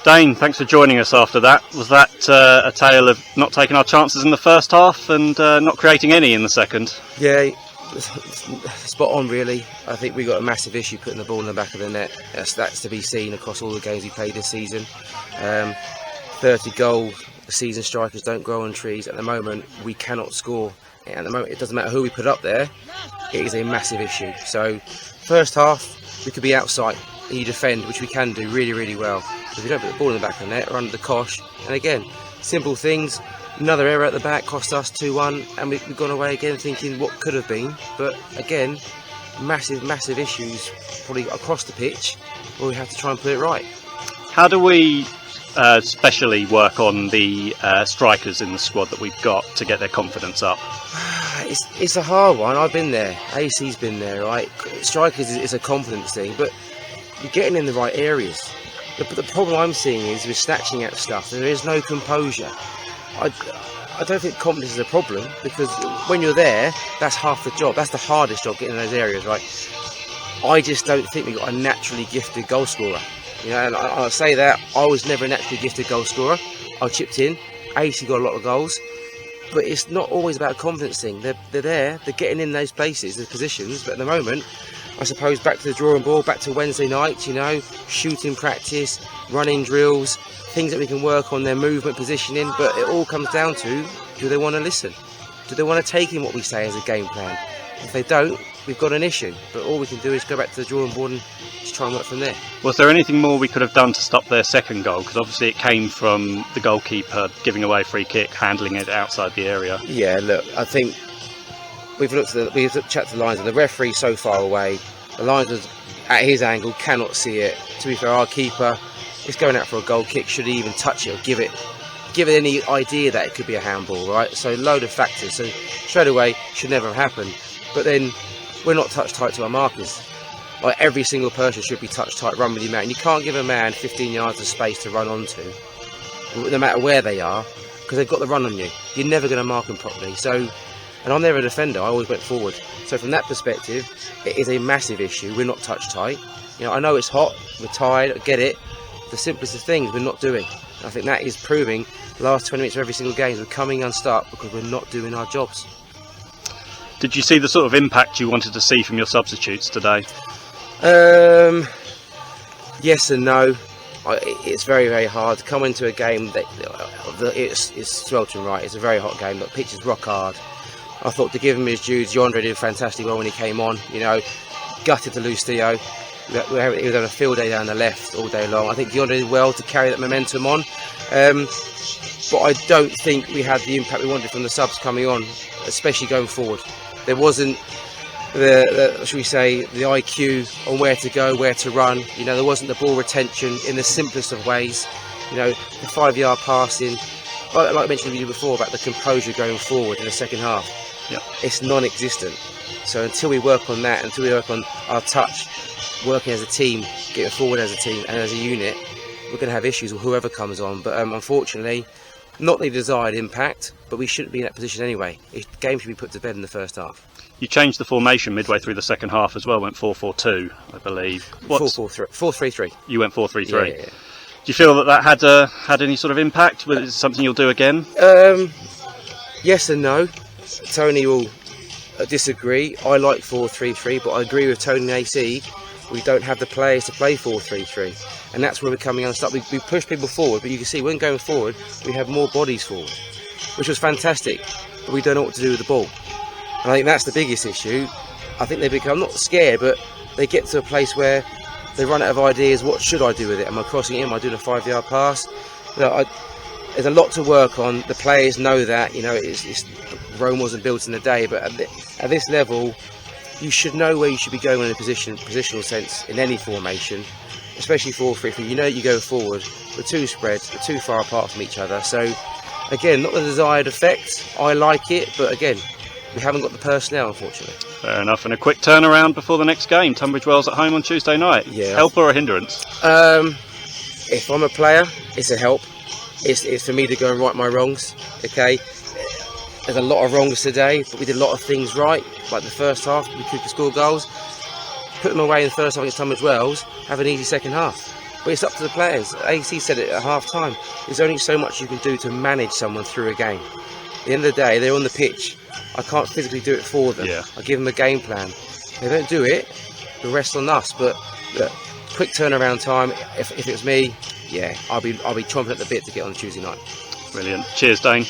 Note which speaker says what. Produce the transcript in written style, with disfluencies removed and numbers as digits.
Speaker 1: Dane, thanks for joining us after that. Was that a tale of not taking our chances in the first half and not creating any in the second?
Speaker 2: Yeah, spot on really. I think we got a massive issue putting the ball in the back of the net. That's to be seen across all the games we played this season. 30 goal season strikers don't grow on trees. At the moment, we cannot score. At the moment, it doesn't matter who we put up there. It is a massive issue. So, first half, we could be outside. You defend, which we can do really, really well. If we don't put the ball in the back of the net, we're under the cosh. And again, simple things. Another error at the back cost us 2-1, and we've gone away again thinking what could have been. But again, massive, massive issues probably across the pitch where we have to try and put it right.
Speaker 1: How do we specially work on the strikers in the squad that we've got to get their confidence up?
Speaker 2: It's a hard one. I've been there. AC's been there, right? Strikers is a confidence thing, but you're getting in the right areas. But the problem I'm seeing is we're snatching at stuff. There is no composure. I don't think confidence is a problem, because when you're there, that's half the job. That's the hardest job, getting in those areas, right? I just don't think we've got a naturally gifted goal scorer. You know, and I say that, I was never a naturally gifted goal scorer. I chipped in. AC got a lot of goals. But it's not always about a confidence thing. They're there, they're getting in those places, those positions, but at the moment, I suppose back to the drawing board, back to Wednesday night, you know, shooting practice, running drills, things that we can work on, their movement, positioning, but it all comes down to, do they want to listen? Do they want to take in what we say as a game plan? If they don't, we've got an issue, but all we can do is go back to the drawing board and just try and work from there.
Speaker 1: Was there anything more we could have done to stop their second goal? Because obviously it came from the goalkeeper giving away a free kick, handling it outside the area.
Speaker 2: Yeah, look, I think we've checked the lines, and the referee so far away. The linesman at his angle cannot see it. To be fair, our keeper is going out for a goal kick. Should he even touch it or give it any idea that it could be a handball, right? So load of factors. So straight away, should never have happened. But then we're not touch tight to our markers. Like, every single person should be touch tight, run with your man. You can't give a man 15 yards of space to run onto, no matter where they are, because they've got the run on you. You're never going to mark them properly. So, and I'm never a defender. I always went forward. So from that perspective, it is a massive issue. We're not touch tight. You know, I know it's hot. We're tired. I get it. The simplest of things we're not doing. I think that is proving the last 20 minutes of every single game we're coming unstuck because we're not doing our jobs.
Speaker 1: Did you see the sort of impact you wanted to see from your substitutes today?
Speaker 2: Yes and no. It's very, very hard to come into a game that it's sweltering right. It's a very hot game. The pitch is rock hard. I thought, to give him his due, DeAndre did fantastic well when he came on. You know, gutted to lose Theo. He was having a field day down the left all day long. I think DeAndre did well to carry that momentum on. But I don't think we had the impact we wanted from the subs coming on, especially going forward. There wasn't should we say, the IQ on where to go, where to run. You know, there wasn't the ball retention in the simplest of ways. You know, the 5-yard passing. Like I mentioned to you before about the composure going forward in the second half.
Speaker 1: Yep.
Speaker 2: It's non-existent. So until we work on that, until we work on our touch, working as a team, getting forward as a team and as a unit, we're going to have issues with whoever comes on. But unfortunately, not the desired impact, but we shouldn't be in that position anyway. The game should be put to bed in the first half.
Speaker 1: You changed the formation midway through the second half as well, went 4-4-2, I believe.
Speaker 2: 4-3-3.
Speaker 1: You went 4-3-3.
Speaker 2: Yeah.
Speaker 1: Do you feel that had any sort of impact? Was it something you'll do again?
Speaker 2: Yes and no. Tony will disagree. I like 4-3-3, but I agree with Tony and AC. We don't have the players to play 4-3-3, and that's where we're coming unstuck. We push people forward, but you can see when going forward, we have more bodies forward, which was fantastic, but we don't know what to do with the ball. And I think that's the biggest issue. I think they become, not scared, but they get to a place where they run out of ideas. What should I do with it? Am I crossing it in? Am I doing a 5-yard pass? You know, there's a lot to work on. The players know that. You know, Rome wasn't built in a day, but at this level, you should know where you should be going in a positional sense in any formation, especially 4-3-3. You know that you go forward, the two spreads, they're too far apart from each other. So, again, not the desired effect. I like it, but again, we haven't got the personnel, unfortunately.
Speaker 1: Fair enough. And a quick turnaround before the next game. Tunbridge Wells at home on Tuesday night.
Speaker 2: Yeah.
Speaker 1: Help or a hindrance?
Speaker 2: If I'm a player, it's a help. It's for me to go and right my wrongs. Okay. There's a lot of wrongs today, but we did a lot of things right. Like the first half, we could score goals. Put them away in the first half against Tunbridge Wells, have an easy second half. But it's up to the players. AC said it at half time. There's only so much you can do to manage someone through a game. At the end of the day, they're on the pitch. I can't physically do it for them.
Speaker 1: Yeah.
Speaker 2: I give them a game plan. If they don't do it, the rest on us. But look, quick turnaround time. If it was me, yeah, I'll be chomping at the bit to get on Tuesday night.
Speaker 1: Brilliant. Cheers, Dane.